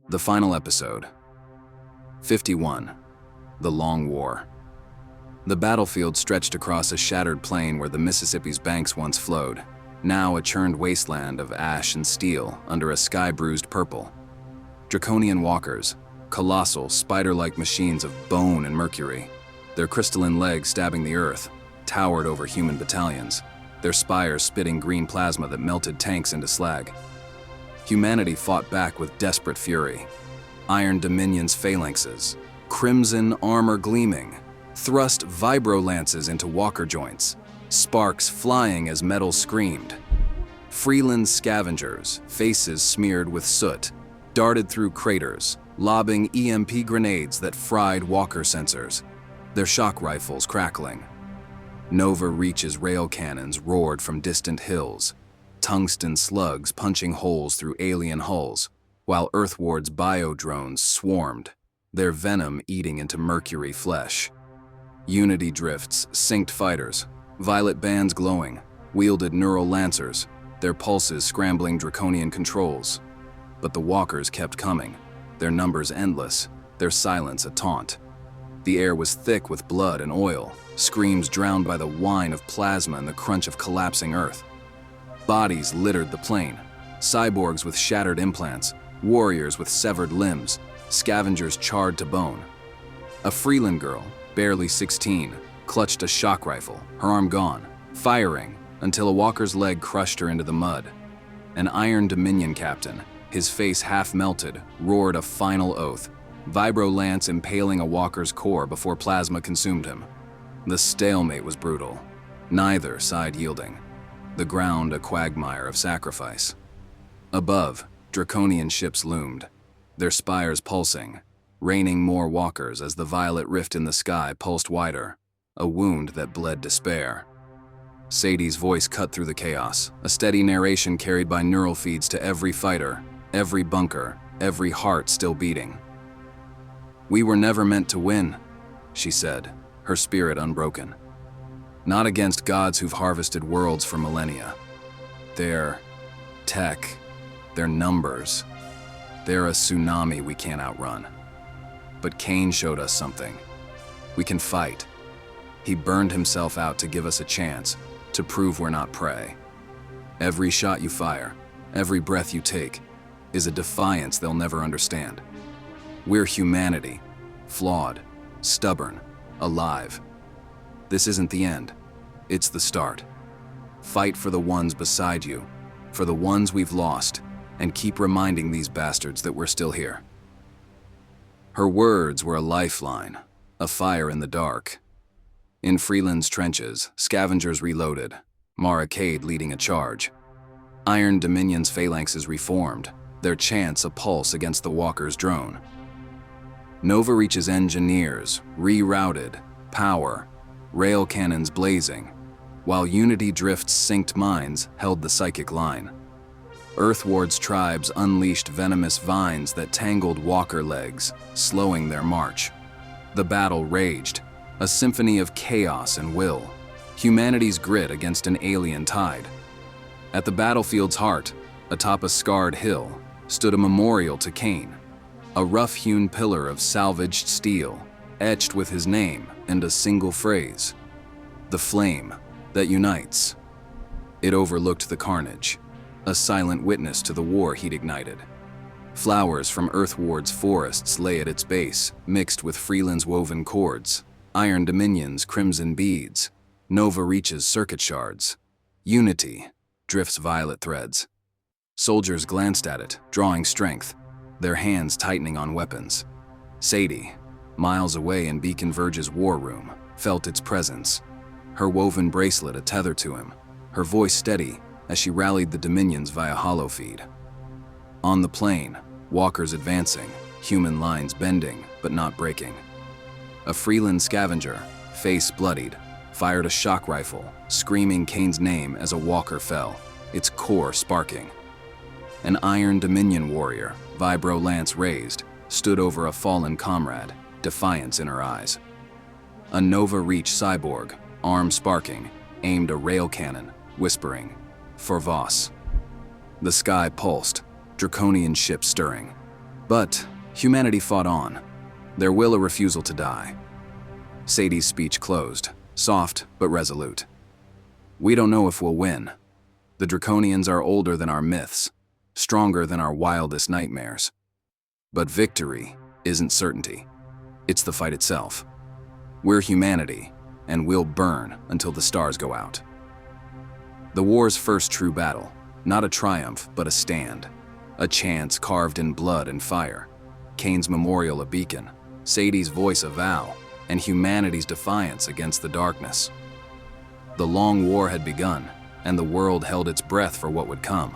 The final episode. 51. The Long War. The battlefield stretched across a shattered plain where the Mississippi's banks once flowed, now a churned wasteland of ash and steel under a sky-bruised purple. Draconian walkers, colossal, spider-like machines of bone and mercury, their crystalline legs stabbing the earth, towered over human battalions, their spires spitting green plasma that melted tanks into slag. Humanity fought back with desperate fury. Iron Dominion's phalanxes, crimson armor gleaming, thrust vibro-lances into walker joints, sparks flying as metal screamed. Freeland's scavengers, faces smeared with soot, darted through craters, lobbing EMP grenades that fried walker sensors, their shock rifles crackling. Nova Reach's rail cannons roared from distant hills, tungsten slugs punching holes through alien hulls, while Earthward's bio-drones swarmed, their venom eating into mercury flesh. Unity drifts synced fighters, violet bands glowing, wielded neural lancers, their pulses scrambling Draconian controls. But the walkers kept coming, their numbers endless, their silence a taunt. The air was thick with blood and oil, screams drowned by the whine of plasma and the crunch of collapsing earth. Bodies littered the plain, cyborgs with shattered implants, warriors with severed limbs, scavengers charred to bone. A Freeland girl, barely 16, clutched a shock rifle, her arm gone, firing until a walker's leg crushed her into the mud. An Iron Dominion captain, his face half melted, roared a final oath, vibro-lance impaling a walker's core before plasma consumed him. The stalemate was brutal, neither side yielding. The ground a quagmire of sacrifice. Above, Draconian ships loomed, their spires pulsing, raining more walkers as the violet rift in the sky pulsed wider, a wound that bled despair. Sadie's voice cut through the chaos, a steady narration carried by neural feeds to every fighter, every bunker, every heart still beating. "We were never meant to win," she said, her spirit unbroken. "Not against gods who've harvested worlds for millennia. Their tech, their numbers, they're a tsunami we can't outrun. But Kane showed us something. We can fight. He burned himself out to give us a chance, to prove we're not prey. Every shot you fire, every breath you take, is a defiance they'll never understand. We're humanity, flawed, stubborn, alive. This isn't the end, it's the start. Fight for the ones beside you, for the ones we've lost, and keep reminding these bastards that we're still here." Her words were a lifeline, a fire in the dark. In Freeland's trenches, scavengers reloaded, Mara Cade leading a charge. Iron Dominion's phalanxes reformed, their chants a pulse against the walker's drone. Nova Reach's engineers rerouted, power, rail cannons blazing, while Unity Drift's synced minds held the psychic line. Earthward's tribes unleashed venomous vines that tangled walker legs, slowing their march. The battle raged, a symphony of chaos and will, humanity's grit against an alien tide. At the battlefield's heart, atop a scarred hill, stood a memorial to Kane, a rough-hewn pillar of salvaged steel, etched with his name and a single phrase: "The flame that unites." It overlooked the carnage, a silent witness to the war he'd ignited. Flowers from Earthward's forests lay at its base, mixed with Freeland's woven cords, Iron Dominion's crimson beads, Nova Reach's circuit shards, Unity, Drift's violet threads. Soldiers glanced at it, drawing strength, their hands tightening on weapons. Sadie, miles away in Beacon Verge's war room, felt its presence, her woven bracelet a tether to him, her voice steady as she rallied the Dominions via holofeed. On the plain, walkers advancing, human lines bending but not breaking. A Freeland scavenger, face bloodied, fired a shock rifle, screaming Kane's name as a walker fell, its core sparking. An Iron Dominion warrior, vibro-lance raised, stood over a fallen comrade, defiance in her eyes. A Nova Reach cyborg, arm sparking, aimed a rail cannon, whispering, "For Voss." The sky pulsed, Draconian ships stirring. But humanity fought on, their will a refusal to die. Sadie's speech closed, soft but resolute. We don't know if we'll win. The Draconians are older than our myths, stronger than our wildest nightmares. But victory isn't certainty. It's the fight itself. We're humanity, and we'll burn until the stars go out. The war's first true battle, not a triumph, but a stand. A chance carved in blood and fire. Kane's memorial a beacon, Sadie's voice a vow, and humanity's defiance against the darkness. The long war had begun, and the world held its breath for what would come.